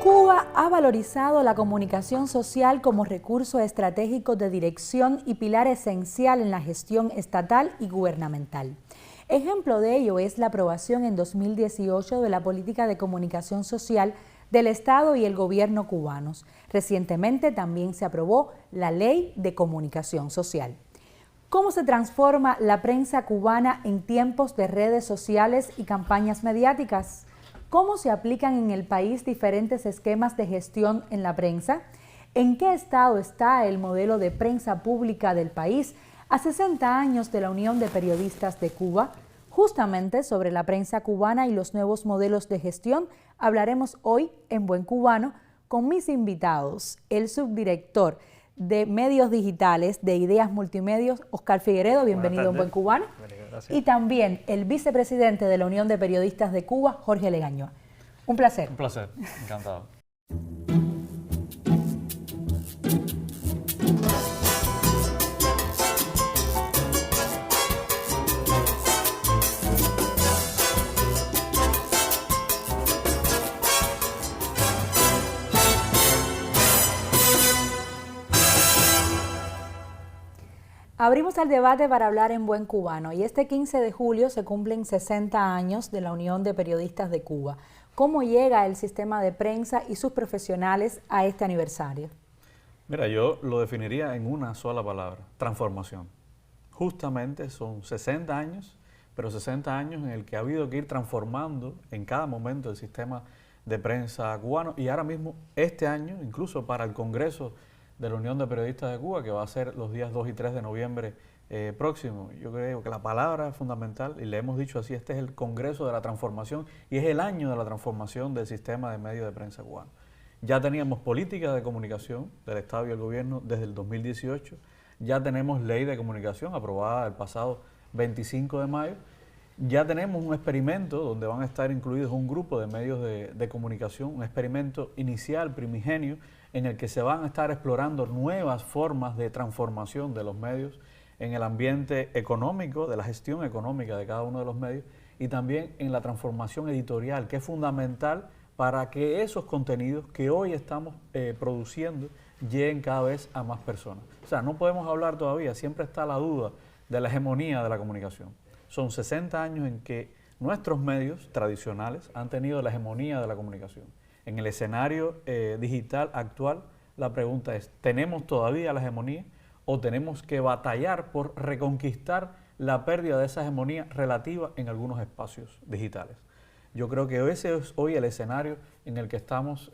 Cuba ha valorizado la comunicación social como recurso estratégico de dirección y pilar esencial en la gestión estatal y gubernamental. Ejemplo de ello es la aprobación en 2018 de la política de comunicación social del Estado y el gobierno cubanos. Recientemente también se aprobó la Ley de Comunicación Social. ¿Cómo se transforma la prensa cubana en tiempos de redes sociales y campañas mediáticas? ¿Cómo se aplican en el país diferentes esquemas de gestión en la prensa? ¿En qué estado está el modelo de prensa pública del país a 60 años de la Unión de Periodistas de Cuba? Justamente sobre la prensa cubana y los nuevos modelos de gestión hablaremos hoy en Buen Cubano con mis invitados, el subdirector de medios digitales de Ideas Multimedios, Oscar Figueredo, bienvenido en Buen Cubano. Gracias. Y también el vicepresidente de la Unión de Periodistas de Cuba, Jorge Legañoa. Un placer. Un placer, encantado. Abrimos el debate para hablar en Buen Cubano y este 15 de julio se cumplen 60 años de la Unión de Periodistas de Cuba. ¿Cómo llega el sistema de prensa y sus profesionales a este aniversario? Mira, yo lo definiría en una sola palabra, transformación. Justamente son 60 años, pero 60 años en el que ha habido que ir transformando en cada momento el sistema de prensa cubano y ahora mismo este año, incluso para el Congreso de la Unión de Periodistas de Cuba, que va a ser los días 2 y 3 de noviembre próximo. Yo creo que la palabra es fundamental y le hemos dicho así, este es el Congreso de la Transformación y es el año de la transformación del sistema de medios de prensa cubano. Ya teníamos política de comunicación del Estado y el Gobierno desde el 2018, ya tenemos ley de comunicación aprobada el pasado 25 de mayo, ya tenemos un experimento donde van a estar incluidos un grupo de medios de comunicación, un experimento inicial, primigenio, en el que se van a estar explorando nuevas formas de transformación de los medios en el ambiente económico, de la gestión económica de cada uno de los medios y también en la transformación editorial, que es fundamental para que esos contenidos que hoy estamos produciendo lleguen cada vez a más personas. O sea, no podemos hablar todavía, siempre está la duda de la hegemonía de la comunicación. Son 60 años en que nuestros medios tradicionales han tenido la hegemonía de la comunicación. En el escenario digital actual, la pregunta es, ¿tenemos todavía la hegemonía o tenemos que batallar por reconquistar la pérdida de esa hegemonía relativa en algunos espacios digitales? Yo creo que ese es hoy el escenario en el que estamos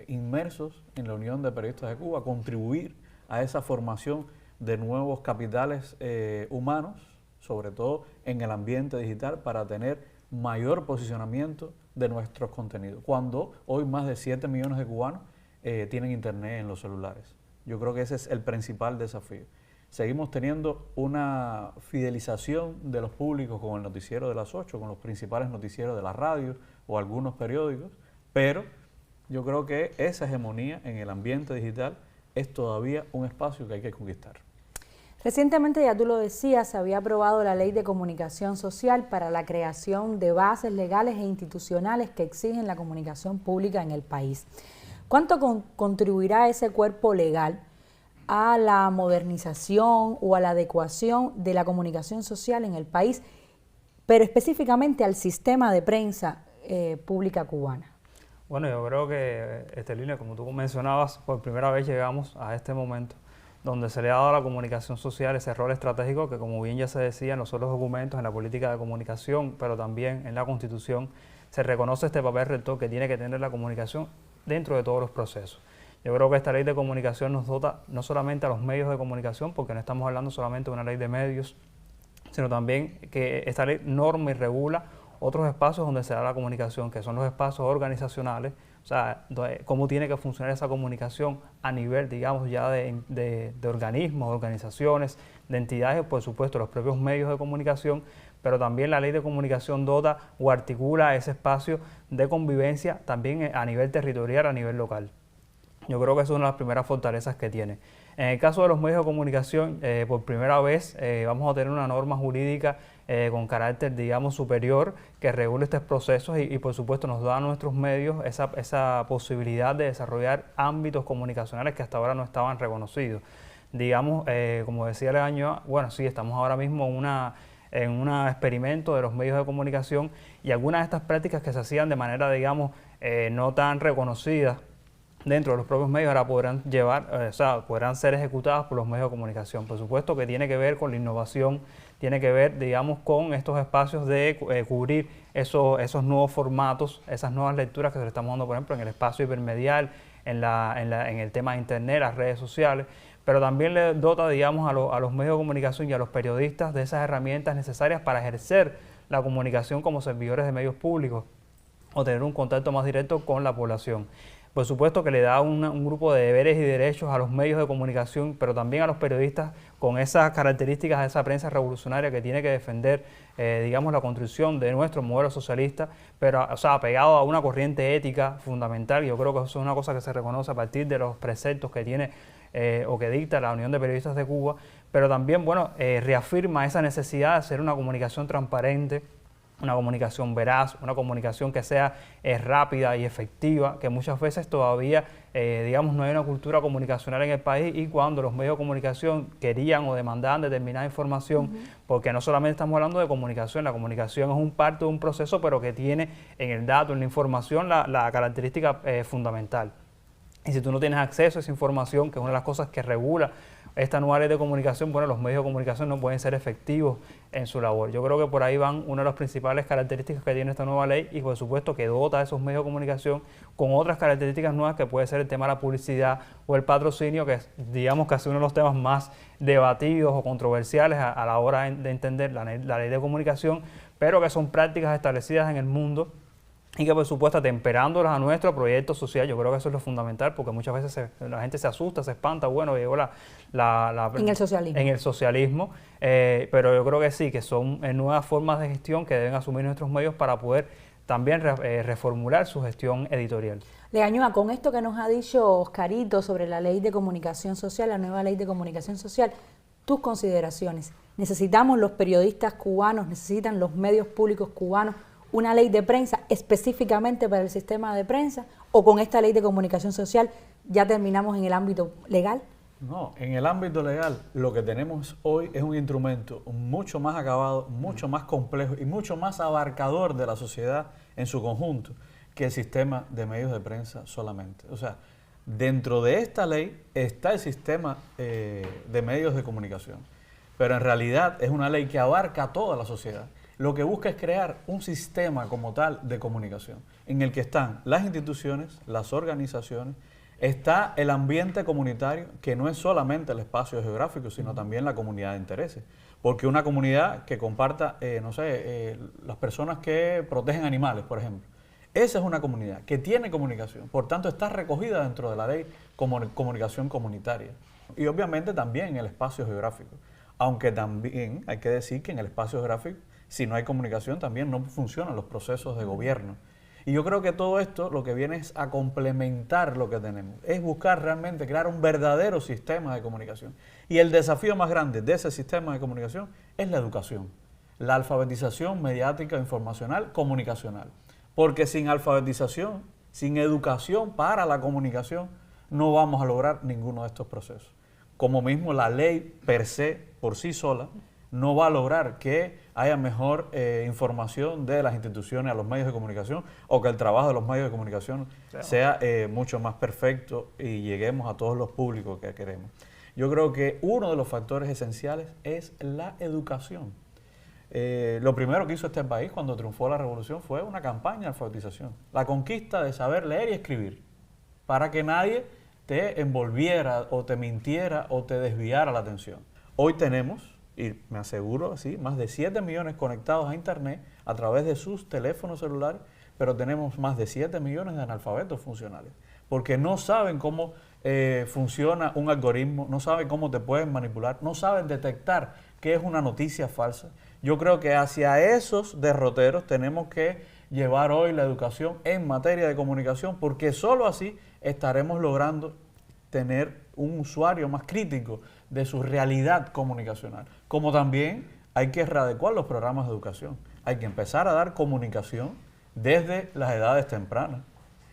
inmersos en la Unión de Periodistas de Cuba, contribuir a esa formación de nuevos capitales humanos, sobre todo en el ambiente digital, para tener mayor posicionamiento de nuestros contenidos, cuando hoy más de 7 millones de cubanos tienen internet en los celulares. Yo creo que ese es el principal desafío. Seguimos teniendo una fidelización de los públicos con el noticiero de las 8, con los principales noticieros de la radio o algunos periódicos, pero yo creo que esa hegemonía en el ambiente digital es todavía un espacio que hay que conquistar. Recientemente, ya tú lo decías, se había aprobado la Ley de Comunicación Social para la creación de bases legales e institucionales que exigen la comunicación pública en el país. ¿Cuánto contribuirá ese cuerpo legal a la modernización o a la adecuación de la comunicación social en el país, pero específicamente al sistema de prensa pública cubana? Bueno, yo creo que, Estelina, como tú mencionabas, por primera vez llegamos a este momento donde se le ha dado a la comunicación social ese rol estratégico que, como bien ya se decía en los otros documentos, en la política de comunicación, pero también en la Constitución, se reconoce este papel rector que tiene que tener la comunicación dentro de todos los procesos. Yo creo que esta ley de comunicación nos dota no solamente a los medios de comunicación, porque no estamos hablando solamente de una ley de medios, sino también que esta ley norma y regula otros espacios donde se da la comunicación, que son los espacios organizacionales, o sea, cómo tiene que funcionar esa comunicación a nivel, digamos, ya de organismos, de organizaciones, de entidades, por supuesto, los propios medios de comunicación, pero también la ley de comunicación dota o articula ese espacio de convivencia también a nivel territorial, a nivel local. Yo creo que es una de las primeras fortalezas que tiene. En el caso de los medios de comunicación, por primera vez vamos a tener una norma jurídica con carácter, digamos, superior, que regule estos procesos y por supuesto nos da a nuestros medios esa posibilidad de desarrollar ámbitos comunicacionales que hasta ahora no estaban reconocidos. Digamos, como decía Legaño, bueno, sí, estamos ahora mismo en un experimento de los medios de comunicación y algunas de estas prácticas que se hacían de manera, digamos, no tan reconocida dentro de los propios medios ahora podrán ser ejecutadas por los medios de comunicación. Por supuesto que tiene que ver con la innovación, tiene que ver, digamos, con estos espacios de cubrir esos nuevos formatos, esas nuevas lecturas que se le estamos dando, por ejemplo, en el espacio hipermedial, en el tema de Internet, las redes sociales, pero también le dota, digamos, a los medios de comunicación y a los periodistas de esas herramientas necesarias para ejercer la comunicación como servidores de medios públicos o tener un contacto más directo con la población. Por supuesto que le da un grupo de deberes y derechos a los medios de comunicación, pero también a los periodistas con esas características de esa prensa revolucionaria que tiene que defender, digamos, la construcción de nuestro modelo socialista, pero, o sea, apegado a una corriente ética fundamental. Yo creo que eso es una cosa que se reconoce a partir de los preceptos que tiene o que dicta la Unión de Periodistas de Cuba, pero también, bueno, reafirma esa necesidad de hacer una comunicación transparente, una comunicación veraz, una comunicación que sea rápida y efectiva, que muchas veces todavía, digamos, no hay una cultura comunicacional en el país y cuando los medios de comunicación querían o demandaban determinada información, porque no solamente estamos hablando de comunicación, la comunicación es un parte de un proceso, pero que tiene en el dato, en la información, la característica fundamental. Y si tú no tienes acceso a esa información, que es una de las cosas que regula esta nueva ley de comunicación, bueno, los medios de comunicación no pueden ser efectivos en su labor. Yo creo que por ahí van una de las principales características que tiene esta nueva ley y por supuesto que dota a esos medios de comunicación con otras características nuevas que puede ser el tema de la publicidad o el patrocinio, que digamos que ha sido uno de los temas más debatidos o controversiales a la hora de entender la ley de comunicación, pero que son prácticas establecidas en el mundo y que por supuesto temperándolas a nuestro proyecto social. Yo creo que eso es lo fundamental porque muchas veces la gente se asusta, se espanta, bueno, llegó en el socialismo. En el socialismo, pero yo creo que sí, que son nuevas formas de gestión que deben asumir nuestros medios para poder también reformular su gestión editorial. Legaño, con esto que nos ha dicho Oscarito sobre la ley de comunicación social, la nueva ley de comunicación social, tus consideraciones. ¿Necesitamos los periodistas cubanos, necesitan los medios públicos cubanos una ley de prensa específicamente para el sistema de prensa o con esta ley de comunicación social ya terminamos en el ámbito legal? No, en el ámbito legal lo que tenemos hoy es un instrumento mucho más acabado, mucho más complejo y mucho más abarcador de la sociedad en su conjunto que el sistema de medios de prensa solamente. O sea, dentro de esta ley está el sistema de medios de comunicación, pero en realidad es una ley que abarca a toda la sociedad. Lo que busca es crear un sistema como tal de comunicación, en el que están las instituciones, las organizaciones, está el ambiente comunitario, que no es solamente el espacio geográfico, sino también la comunidad de intereses. Porque una comunidad que comparta, las personas que protegen animales, por ejemplo, esa es una comunidad que tiene comunicación, por tanto está recogida dentro de la ley como comunicación comunitaria. Y obviamente también en el espacio geográfico, aunque también hay que decir que en el espacio geográfico, si no hay comunicación, también no funcionan los procesos de gobierno. Y yo creo que todo esto lo que viene es a complementar lo que tenemos, es buscar realmente crear un verdadero sistema de comunicación. Y el desafío más grande de ese sistema de comunicación es la educación, la alfabetización mediática, informacional, comunicacional. Porque sin alfabetización, sin educación para la comunicación, no vamos a lograr ninguno de estos procesos. Como mismo la ley per se, por sí sola, no va a lograr que haya mejor información de las instituciones a los medios de comunicación o que el trabajo de los medios de comunicación sea mucho más perfecto y lleguemos a todos los públicos que queremos. Yo creo que uno de los factores esenciales es la educación. Lo primero que hizo este país cuando triunfó la revolución fue una campaña de alfabetización, la conquista de saber leer y escribir, para que nadie te envolviera o te mintiera o te desviara la atención. Hoy tenemos, y me aseguro así, más de 7 millones conectados a Internet a través de sus teléfonos celulares, pero tenemos más de 7 millones de analfabetos funcionales, porque no saben cómo funciona un algoritmo, no saben cómo te pueden manipular, no saben detectar qué es una noticia falsa. Yo creo que hacia esos derroteros tenemos que llevar hoy la educación en materia de comunicación, porque solo así estaremos logrando tener un usuario más crítico de su realidad comunicacional, como también hay que readecuar los programas de educación. Hay que empezar a dar comunicación desde las edades tempranas,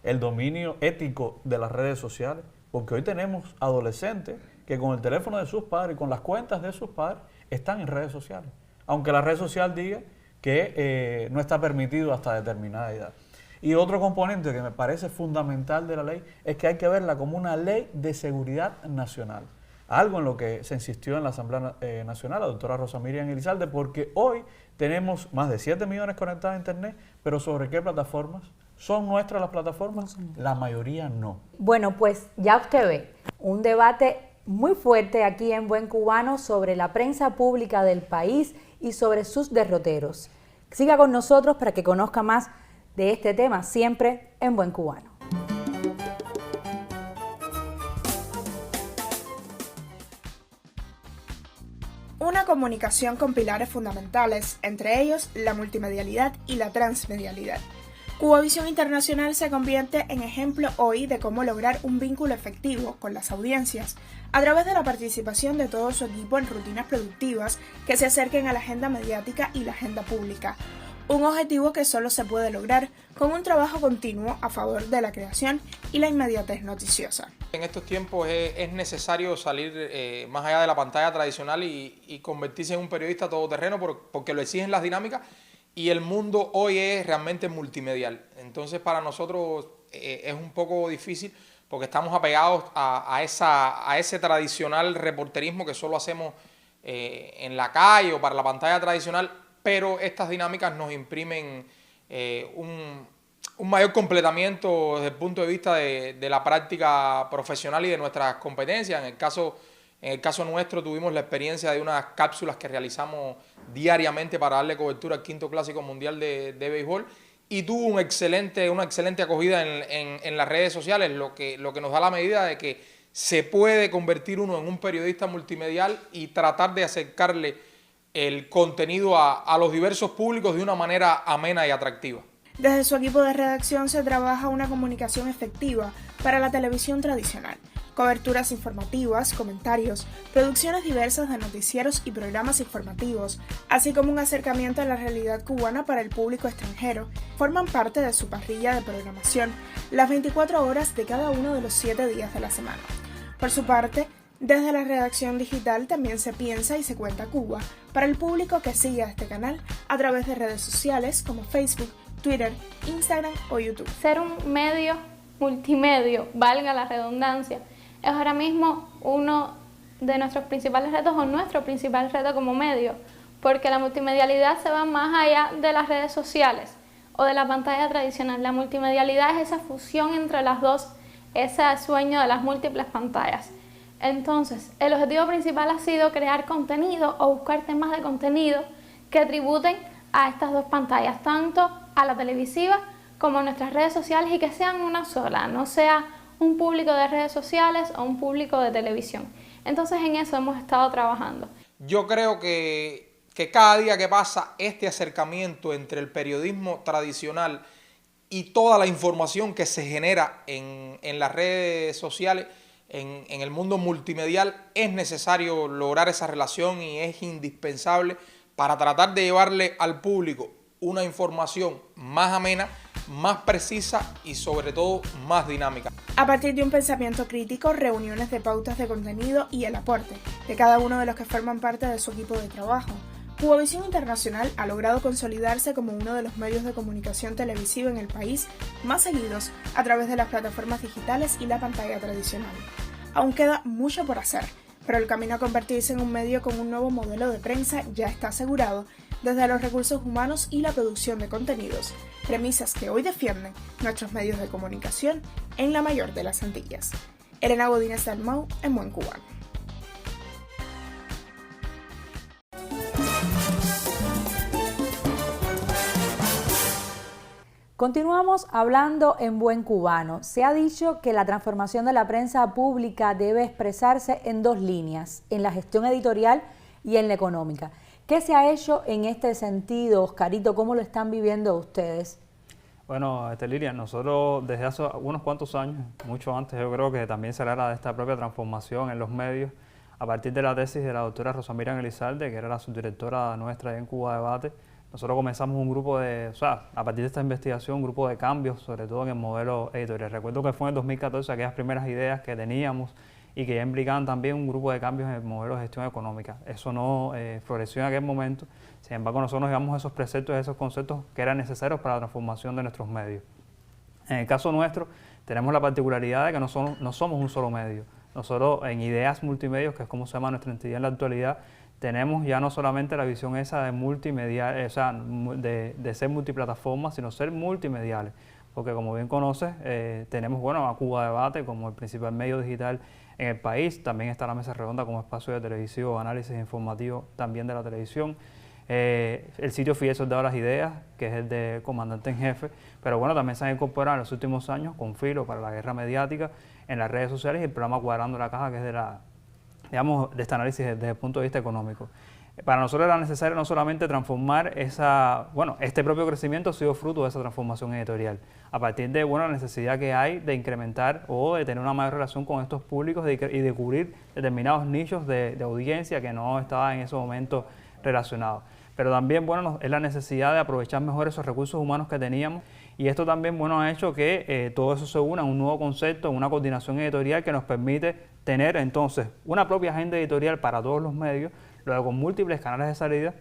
el dominio ético de las redes sociales, porque hoy tenemos adolescentes que con el teléfono de sus padres y con las cuentas de sus padres están en redes sociales, aunque la red social diga que no está permitido hasta determinada edad. Y otro componente que me parece fundamental de la ley es que hay que verla como una ley de seguridad nacional, algo en lo que se insistió en la Asamblea Nacional, la doctora Rosa Miriam Elizalde, porque hoy tenemos más de 7 millones conectados a Internet, pero ¿sobre qué plataformas? ¿Son nuestras las plataformas? La mayoría no. Bueno, pues ya usted ve, un debate muy fuerte aquí en Buen Cubano sobre la prensa pública del país y sobre sus derroteros. Siga con nosotros para que conozca más de este tema, siempre en Buen Cubano. Una comunicación con pilares fundamentales, entre ellos la multimedialidad y la transmedialidad. Cubavisión Internacional se convierte en ejemplo hoy de cómo lograr un vínculo efectivo con las audiencias a través de la participación de todo su equipo en rutinas productivas que se acerquen a la agenda mediática y la agenda pública. Un objetivo que solo se puede lograr con un trabajo continuo a favor de la creación y la inmediatez noticiosa. En estos tiempos es necesario salir más allá de la pantalla tradicional y convertirse en un periodista todoterreno porque lo exigen las dinámicas y el mundo hoy es realmente multimedial. Entonces para nosotros es un poco difícil porque estamos apegados a ese tradicional reporterismo que solo hacemos en la calle o para la pantalla tradicional, pero estas dinámicas nos imprimen un mayor completamiento desde el punto de vista de la práctica profesional y de nuestras competencias. En el caso nuestro tuvimos la experiencia de unas cápsulas que realizamos diariamente para darle cobertura al quinto Clásico Mundial de béisbol y tuvo una excelente acogida en las redes sociales, lo que nos da la medida de que se puede convertir uno en un periodista multimedial y tratar de acercarle el contenido a los diversos públicos de una manera amena y atractiva. Desde su equipo de redacción se trabaja una comunicación efectiva para la televisión tradicional, coberturas informativas, comentarios, producciones diversas de noticieros y programas informativos, así como un acercamiento a la realidad cubana para el público extranjero, forman parte de su parrilla de programación las 24 horas de cada uno de los 7 días de la semana. Por su parte, desde la redacción digital también se piensa y se cuenta Cuba para el público que sigue a este canal a través de redes sociales como Facebook, Twitter, Instagram o YouTube. Ser un medio multimedio, valga la redundancia, es ahora mismo uno de nuestros principales retos o nuestro principal reto como medio, porque la multimedialidad se va más allá de las redes sociales o de la pantalla tradicional. La multimedialidad es esa fusión entre las dos, ese sueño de las múltiples pantallas. Entonces, el objetivo principal ha sido crear contenido o buscar temas de contenido que tributen a estas dos pantallas, tanto a la televisiva como a nuestras redes sociales y que sean una sola, no sea un público de redes sociales o un público de televisión. Entonces, en eso hemos estado trabajando. Yo creo que cada día que pasa este acercamiento entre el periodismo tradicional y toda la información que se genera en las redes sociales, en el mundo multimedial, es necesario lograr esa relación y es indispensable para tratar de llevarle al público una información más amena, más precisa y sobre todo más dinámica. A partir de un pensamiento crítico, reuniones de pautas de contenido y el aporte de cada uno de los que forman parte de su equipo de trabajo, Cubavisión Internacional ha logrado consolidarse como uno de los medios de comunicación televisiva en el país más seguidos a través de las plataformas digitales y la pantalla tradicional. Aún queda mucho por hacer, pero el camino a convertirse en un medio con un nuevo modelo de prensa ya está asegurado desde los recursos humanos y la producción de contenidos, premisas que hoy defienden nuestros medios de comunicación en la mayor de las Antillas. Elena Godínez Dalmau, en Buen Cubano. Continuamos hablando en Buen Cubano. Se ha dicho que la transformación de la prensa pública debe expresarse en dos líneas, en la gestión editorial y en la económica. ¿Qué se ha hecho en este sentido, Oscarito? ¿Cómo lo están viviendo ustedes? Bueno, Lilian, nosotros desde hace unos cuantos años, mucho antes, yo creo que también se habla de esta propia transformación en los medios, a partir de la tesis de la doctora Rosamira Elizalde, que era la subdirectora nuestra en Cuba Debate. Nosotros comenzamos un grupo a partir de esta investigación, un grupo de cambios, sobre todo en el modelo editorial. Recuerdo que fue en el 2014 aquellas primeras ideas que teníamos y que ya implicaban también un grupo de cambios en el modelo de gestión económica. Eso no floreció en aquel momento, sin embargo nosotros nos llevamos esos preceptos, esos conceptos que eran necesarios para la transformación de nuestros medios. En el caso nuestro, tenemos la particularidad de que no somos un solo medio. Nosotros en Ideas Multimedios, que es como se llama nuestra entidad en la actualidad, tenemos ya no solamente la visión esa de multimedia, de ser multiplataformas, sino ser multimediales. Porque como bien conoces, tenemos a Cuba Debate como el principal medio digital en el país. También está la Mesa Redonda como espacio de televisivo, análisis informativo también de la televisión. El sitio Fidel Soldado de las Ideas, que es el de comandante en jefe. Pero también se han incorporado en los últimos años con Filo para la guerra mediática en las redes sociales y el programa Cuadrando la Caja, que es de este análisis desde el punto de vista económico. Para nosotros era necesario no solamente transformar este propio crecimiento ha sido fruto de esa transformación editorial, a partir de la necesidad que hay de incrementar o de tener una mayor relación con estos públicos y de cubrir determinados nichos de audiencia que no estaban en ese momento relacionados. Pero también es la necesidad de aprovechar mejor esos recursos humanos que teníamos y esto también ha hecho que todo eso se una a un nuevo concepto, una coordinación editorial que nos permite tener entonces una propia agenda editorial para todos los medios, luego con múltiples canales de salida,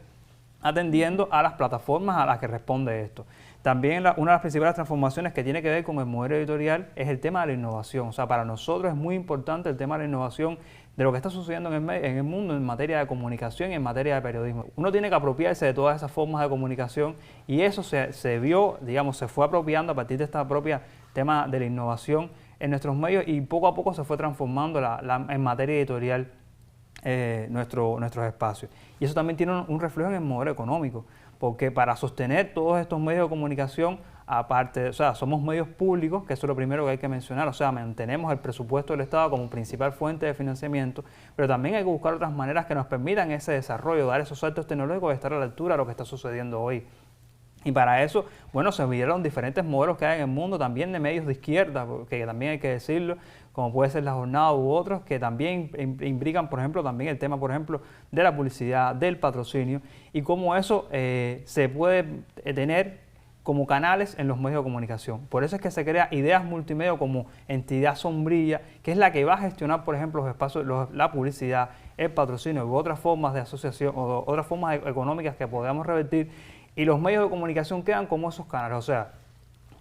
atendiendo a las plataformas a las que responde esto. También una de las principales transformaciones que tiene que ver con el modelo editorial es el tema de la innovación. O sea, para nosotros es muy importante el tema de la innovación de lo que está sucediendo en el mundo en materia de comunicación y en materia de periodismo. Uno tiene que apropiarse de todas esas formas de comunicación y eso se fue apropiando a partir de esta propia tema de la innovación en nuestros medios y poco a poco se fue transformando en materia editorial nuestros espacios. Y eso también tiene un reflejo en el modelo económico, porque para sostener todos estos medios de comunicación, aparte, somos medios públicos, que eso es lo primero que hay que mencionar, mantenemos el presupuesto del Estado como principal fuente de financiamiento, pero también hay que buscar otras maneras que nos permitan ese desarrollo, dar esos saltos tecnológicos y estar a la altura de lo que está sucediendo hoy. Y para eso, se midieron diferentes modelos que hay en el mundo, también de medios de izquierda, que también hay que decirlo, como puede ser La Jornada u otros, que también implican, por ejemplo, también el tema, por ejemplo, de la publicidad, del patrocinio, y cómo eso se puede tener como canales en los medios de comunicación. Por eso es que se crea Ideas Multimedia como entidad sombrilla, que es la que va a gestionar, por ejemplo, los espacios, la publicidad, el patrocinio u otras formas de asociación o otras formas económicas que podamos revertir, y los medios de comunicación quedan como esos canales.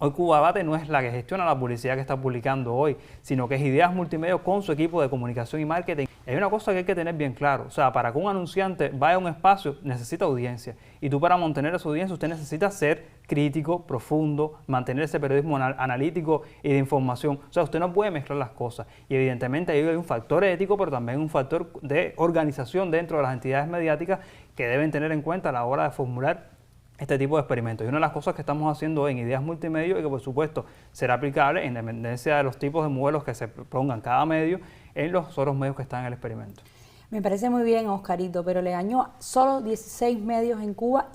Hoy Cuba Debate no es la que gestiona la publicidad que está publicando hoy, sino que es Ideas Multimedia con su equipo de comunicación y marketing. Hay una cosa que hay que tener bien claro, para que un anunciante vaya a un espacio necesita audiencia y tú para mantener esa audiencia usted necesita ser crítico, profundo, mantener ese periodismo analítico y de información. Usted no puede mezclar las cosas y evidentemente ahí hay un factor ético, pero también un factor de organización dentro de las entidades mediáticas que deben tener en cuenta a la hora de formular este tipo de experimentos. Y una de las cosas que estamos haciendo hoy en Ideas Multimedia y que por supuesto será aplicable en dependencia de los tipos de modelos que se pongan cada medio en los otros medios que están en el experimento. Me parece muy bien, Oscarito, pero le año solo 16 medios en Cuba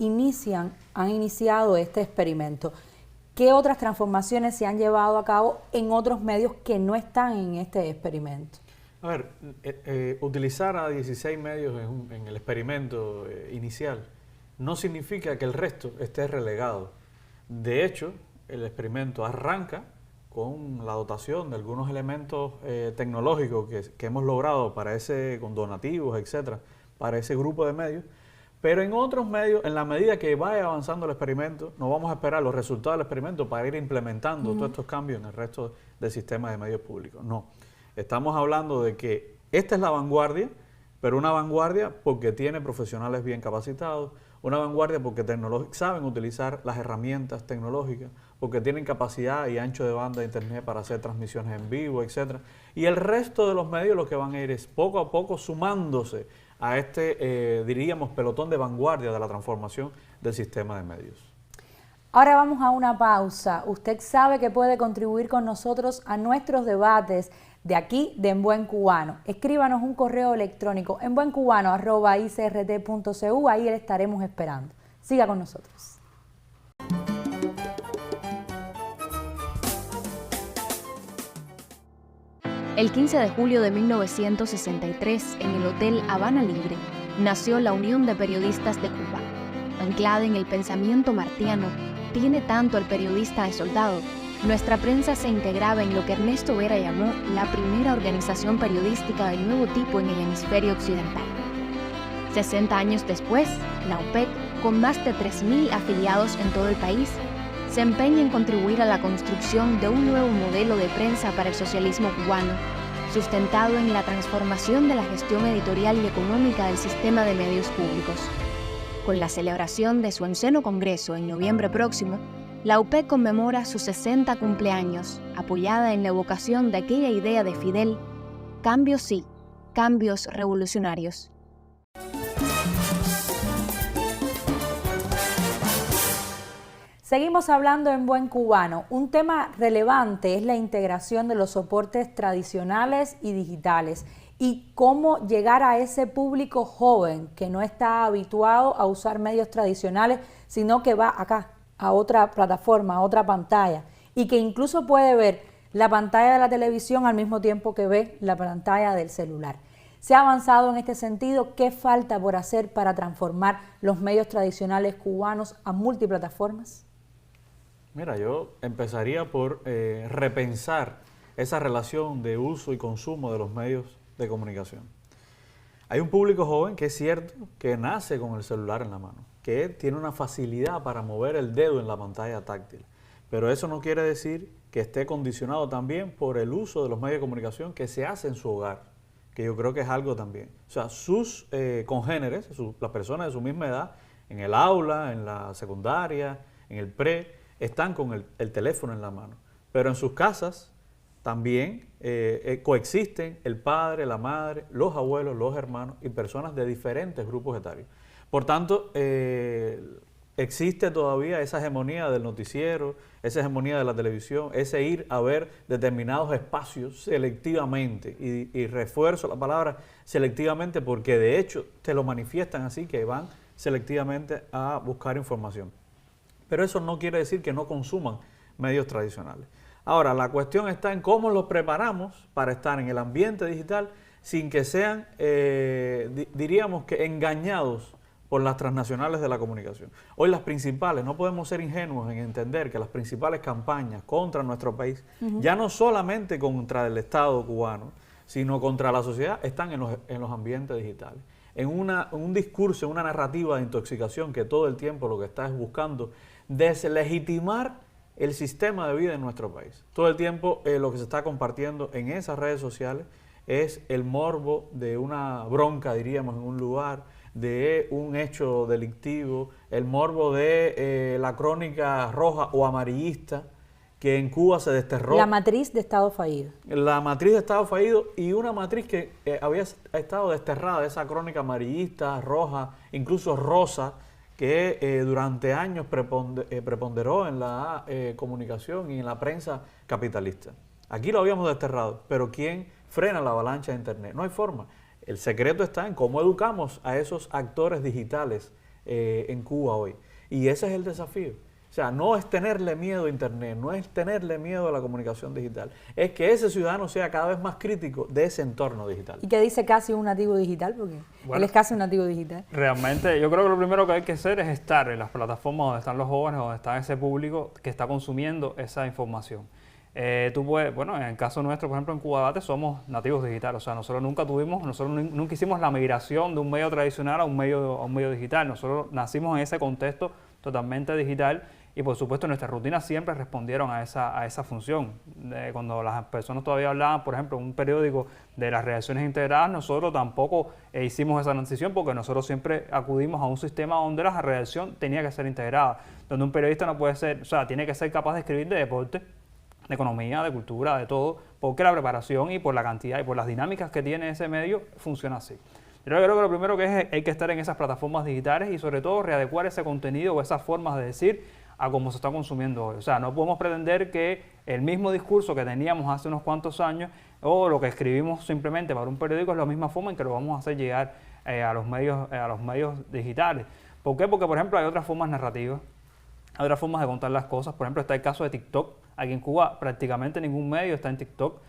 han iniciado este experimento. ¿Qué otras transformaciones se han llevado a cabo en otros medios que no están en este experimento? A ver, utilizar a 16 medios en el experimento inicial no significa que el resto esté relegado. De hecho, el experimento arranca con la dotación de algunos elementos tecnológicos que hemos logrado con donativos, etcétera, para ese grupo de medios. Pero en otros medios, en la medida que vaya avanzando el experimento, no vamos a esperar los resultados del experimento para ir implementando todos estos cambios en el resto del sistema de medios públicos. No, estamos hablando de que esta es la vanguardia, pero una vanguardia porque tiene profesionales bien capacitados, una vanguardia porque saben utilizar las herramientas tecnológicas, porque tienen capacidad y ancho de banda de internet para hacer transmisiones en vivo, etc. Y el resto de los medios lo que van a ir es poco a poco sumándose a diríamos, pelotón de vanguardia de la transformación del sistema de medios. Ahora vamos a una pausa. Usted sabe que puede contribuir con nosotros a nuestros debates de aquí de En Buen Cubano. Escríbanos un correo electrónico enbuencubano@icrt.cu, ahí le estaremos esperando. Siga con nosotros. El 15 de julio de 1963, en el Hotel Habana Libre, nació la Unión de Periodistas de Cuba. Anclada en el pensamiento martiano, tiene tanto el periodista de soldado. Nuestra prensa se integraba en lo que Ernesto Vera llamó la primera organización periodística de nuevo tipo en el hemisferio occidental. 60 años después, la UPEC, con más de 3.000 afiliados en todo el país, se empeña en contribuir a la construcción de un nuevo modelo de prensa para el socialismo cubano, sustentado en la transformación de la gestión editorial y económica del sistema de medios públicos. Con la celebración de su onceno congreso en noviembre próximo, la UPEC conmemora sus 60 cumpleaños, apoyada en la evocación de aquella idea de Fidel: cambios sí, cambios revolucionarios. Seguimos hablando en Buen Cubano. Un tema relevante es la integración de los soportes tradicionales y digitales y cómo llegar a ese público joven que no está habituado a usar medios tradicionales, sino que va acá, a otra plataforma, a otra pantalla, y que incluso puede ver la pantalla de la televisión al mismo tiempo que ve la pantalla del celular. ¿Se ha avanzado en este sentido? ¿Qué falta por hacer para transformar los medios tradicionales cubanos a multiplataformas? Mira, yo empezaría por repensar esa relación de uso y consumo de los medios de comunicación. Hay un público joven que es cierto que nace con el celular en la mano, que tiene una facilidad para mover el dedo en la pantalla táctil, pero eso no quiere decir que esté condicionado también por el uso de los medios de comunicación que se hace en su hogar, que yo creo que es algo también. O sea, sus congéneres, las personas de su misma edad, en el aula, en la secundaria, en el pre, están con el teléfono en la mano, pero en sus casas también coexisten el padre, la madre, los abuelos, los hermanos y personas de diferentes grupos etarios. Por tanto, existe todavía esa hegemonía del noticiero, esa hegemonía de la televisión, ese ir a ver determinados espacios selectivamente, y refuerzo la palabra selectivamente porque de hecho te lo manifiestan así, que van selectivamente a buscar información. Pero eso no quiere decir que no consuman medios tradicionales. Ahora, la cuestión está en cómo los preparamos para estar en el ambiente digital sin que sean, diríamos que engañados por las transnacionales de la comunicación. Hoy las principales, no podemos ser ingenuos en entender que las principales campañas contra nuestro país, ya no solamente contra el Estado cubano, sino contra la sociedad, están en los ambientes digitales. En un discurso, en una narrativa de intoxicación que todo el tiempo lo que está es buscando deslegitimar el sistema de vida en nuestro país. Todo el tiempo lo que se está compartiendo en esas redes sociales es el morbo de una bronca, diríamos, en un lugar, de un hecho delictivo, el morbo de la crónica roja o amarillista que en Cuba se desterró. La matriz de Estado fallido. La matriz de Estado fallido y una matriz que había estado desterrada, esa crónica amarillista, roja, incluso rosa, que durante años preponderó en la comunicación y en la prensa capitalista. Aquí lo habíamos desterrado, pero ¿quién frena la avalancha de Internet? No hay forma. El secreto está en cómo educamos a esos actores digitales en Cuba hoy. Y ese es el desafío. O sea, no es tenerle miedo a Internet, no es tenerle miedo a la comunicación digital, es que ese ciudadano sea cada vez más crítico de ese entorno digital. ¿Y qué dice casi un nativo digital? Porque él es casi un nativo digital. Realmente, yo creo que lo primero que hay que hacer es estar en las plataformas donde están los jóvenes, donde está ese público que está consumiendo esa información. Tú puedes, bueno, en el caso nuestro, por ejemplo, en Cuba Debate somos nativos digitales, o sea, nosotros nunca hicimos la migración de un medio tradicional a un medio digital, nosotros nacimos en ese contexto totalmente digital y por supuesto nuestras rutinas siempre respondieron a esa función. Cuando las personas todavía hablaban, por ejemplo, en un periódico de las redacciones integradas, nosotros tampoco hicimos esa transición porque nosotros siempre acudimos a un sistema donde la redacción tenía que ser integrada, donde un periodista no puede ser, o sea, tiene que ser capaz de escribir de deporte, de economía, de cultura, de todo, porque la preparación y por la cantidad y por las dinámicas que tiene ese medio funciona así. Yo creo que lo primero que hay que estar en esas plataformas digitales y sobre todo readecuar ese contenido o esas formas de decir a cómo se está consumiendo hoy. O sea, no podemos pretender que el mismo discurso que teníamos hace unos cuantos años o lo que escribimos simplemente para un periódico es la misma forma en que lo vamos a hacer llegar a los medios digitales. ¿Por qué? Porque, por ejemplo, hay otras formas narrativas, hay otras formas de contar las cosas. Por ejemplo, está el caso de TikTok. Aquí en Cuba prácticamente ningún medio está en TikTok.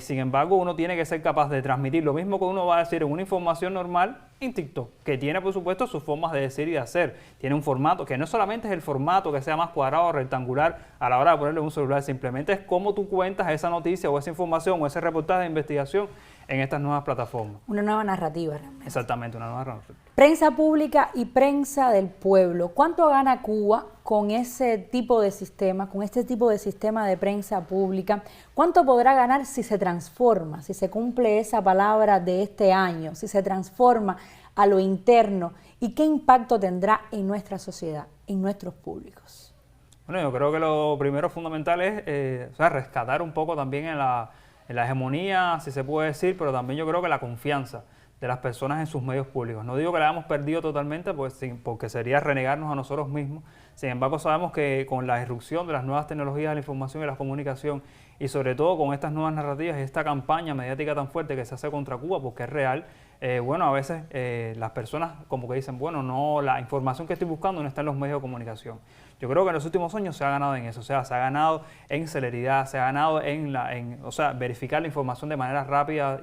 Sin embargo, uno tiene que ser capaz de transmitir lo mismo que uno va a decir en una información normal en TikTok, que tiene, por supuesto, sus formas de decir y de hacer. Tiene un formato que no solamente es el formato que sea más cuadrado o rectangular a la hora de ponerlo en un celular, simplemente es cómo tú cuentas esa noticia o esa información o ese reportaje de investigación en estas nuevas plataformas. Una nueva narrativa, realmente. Exactamente, una nueva narrativa. Prensa pública y prensa del pueblo. ¿Cuánto gana Cuba con ese tipo de sistema, con este tipo de sistema de prensa pública? ¿Cuánto podrá ganar si se transforma, si se cumple esa palabra de este año, si se transforma a lo interno? ¿Y qué impacto tendrá en nuestra sociedad, en nuestros públicos? Bueno, yo creo que lo primero fundamental es rescatar un poco también en la hegemonía, si se puede decir, pero también yo creo que la confianza de las personas en sus medios públicos. No digo que la hayamos perdido totalmente, pues, porque sería renegarnos a nosotros mismos. Sin embargo, sabemos que con la irrupción de las nuevas tecnologías de la información y la comunicación, y sobre todo con estas nuevas narrativas y esta campaña mediática tan fuerte que se hace contra Cuba, porque es real, bueno, a veces las personas como que dicen, bueno, no, la información que estoy buscando no está en los medios de comunicación. Yo creo que en los últimos años se ha ganado en eso, o sea, se ha ganado en celeridad, se ha ganado en verificar la información de manera rápida,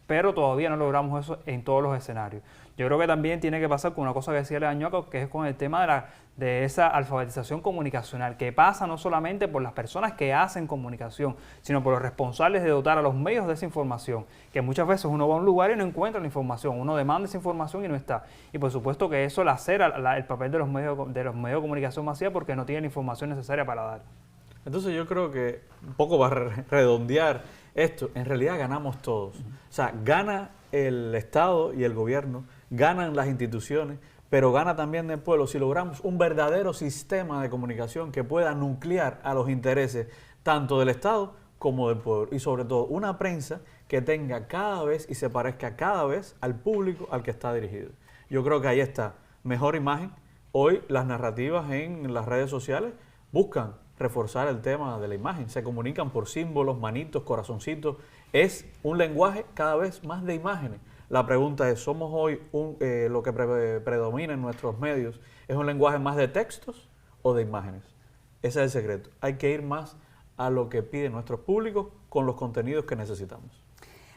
pero todavía no logramos eso en todos los escenarios. Yo creo que también tiene que pasar con una cosa que decía Leañoca, que es con el tema de esa alfabetización comunicacional, que pasa no solamente por las personas que hacen comunicación, sino por los responsables de dotar a los medios de esa información, que muchas veces uno va a un lugar y no encuentra la información, uno demanda esa información y no está. Y por supuesto que eso lacera el papel de los medios de comunicación masiva porque no tienen la información necesaria para dar. Entonces yo creo que, un poco para redondear esto, en realidad ganamos todos. O sea, gana el Estado y el gobierno, ganan las instituciones, pero gana también el pueblo si logramos un verdadero sistema de comunicación que pueda nuclear a los intereses tanto del Estado como del pueblo. Y sobre todo una prensa que tenga cada vez y se parezca cada vez al público al que está dirigido. Yo creo que ahí está mejor imagen. Hoy las narrativas en las redes sociales buscan reforzar el tema de la imagen, se comunican por símbolos, manitos, corazoncitos, es un lenguaje cada vez más de imágenes. La pregunta es, ¿somos hoy lo que predomina en nuestros medios? ¿Es un lenguaje más de textos o de imágenes? Ese es el secreto. Hay que ir más a lo que piden nuestros públicos con los contenidos que necesitamos.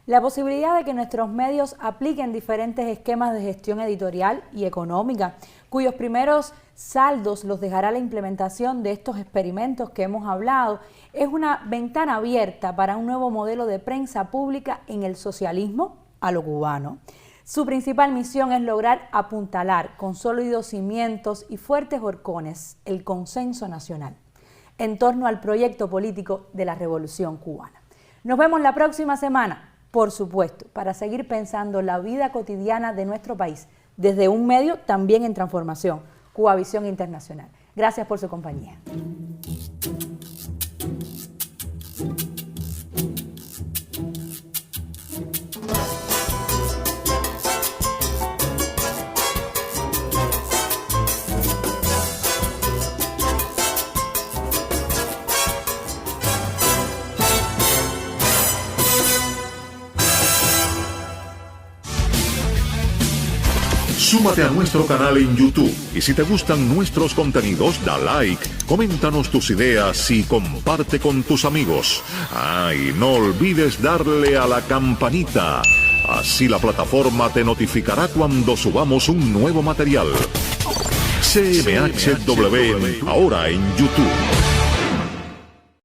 La posibilidad de que nuestros medios apliquen diferentes esquemas de gestión editorial y económica, cuyos primeros saldos los dejará la implementación de estos experimentos que hemos hablado, es una ventana abierta para un nuevo modelo de prensa pública en el socialismo a lo cubano. Su principal misión es lograr apuntalar con sólidos cimientos y fuertes horcones el consenso nacional en torno al proyecto político de la Revolución Cubana. Nos vemos la próxima semana, por supuesto, para seguir pensando la vida cotidiana de nuestro país desde un medio también en transformación, Cubavisión Internacional. Gracias por su compañía. Súmate a nuestro canal en YouTube y si te gustan nuestros contenidos, da like, coméntanos tus ideas y comparte con tus amigos. Y no olvides darle a la campanita, así la plataforma te notificará cuando subamos un nuevo material. CMHW, ahora en YouTube.